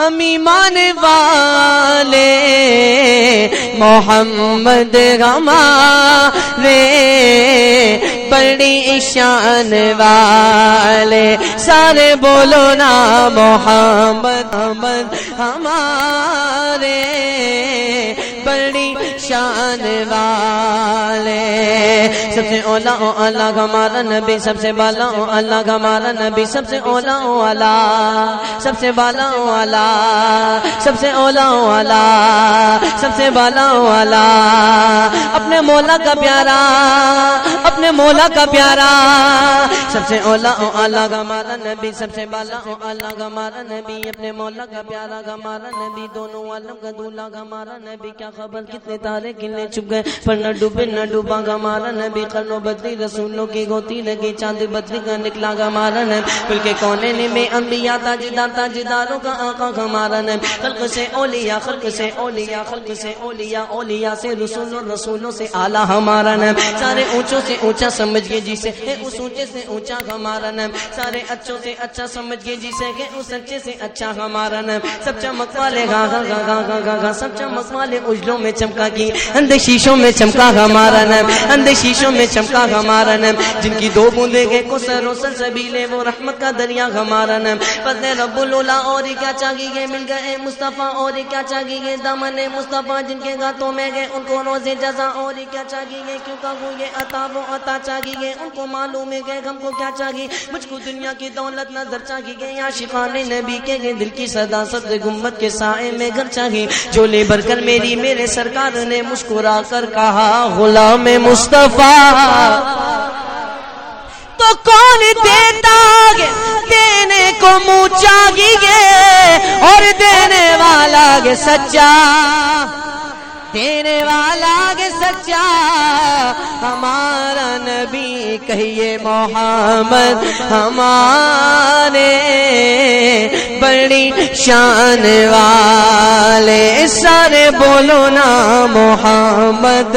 ہم ایمان والے محمد ہمارے بڑی شان والے سارے بولو نا محمد ہمارے بڑی شان والے سب سے اولا اللہ ہمارا نبی سب سے بالا اللہ ہمارا نبی سب سے اولا اللہ سب سے بالا اللہ سب سے اولا اللہ سب سے بالا اللہ اپنے مولا کا پیارا اپنے مولا کا پیارا سب سے اولا اللہ ہمارا نبی سب سے بالا اللہ ہمارا نبی اپنے مولا کا پیارا ہمارا نبی دونوں عالم کا دولہا ہمارا نبی کیا خبر کتنے تارے کتنے چھپ گئے پر نہ ڈوبے نہ ڈوبا ہمارا نبی قرن و بدری رسولوں کی گوتی لگی چاند بدری کا نکلا ہمارا نبی پل کے کونے میں انبیاء تاجداروں کا آقا ہمارا نبی خلق سے اولیاء خلق سے اولیاء خلق سے اولیاء اولیاء سے رسولوں سے اعلیٰ ہمارا نبی سارے اونچوں سے اونچا سمجھ گئے جسے اس اونچے سے اونچا ہمارا نبی سارے اچھوں سے اچھا سمجھ گئے جسے کہ اس اچھے سے اچھا ہمارا نبی سب چمک والے گا سب چمک والے اجلوں میں چمکا کی اندھے شیشوں میں چمکا ہمارا نبی اندھے شیشوں میں چمکا ہمارا نبی جن کی دو بوندے گے کوثر و سلسبیل وہ رحمت کا دریا ہمارا نبی فضل رب العلا اور کیا چاہیے گے مل گئے مصطفیٰ اور کیا چاہیے گے دامن مصطفیٰ جن کے گاتوں میں گئے ان کو روز جزا اور کیا چاہیے گے کیوں کہ یہ عطا وہ عطا چاہیے گے ان کو معلوم ہے کہ ہم کو کیا چاہیے مجھ کو دنیا کی دولت نظر چاہیے گے عاشقان نبی کے دل کی صدا صدر گنبد کے سائے میں گھر چاہیے جھولے بھر کر میرے سرکار نے مسکرا کر کہا غلام مصطفیٰ تو کون دیتا گے دینے کو منہ چاہیے اور دینے والا گے سچا دینے والا گے سچا ہمارا نبی کہیے محمد ہمارے بڑی شان والے سارے بولو نا محمد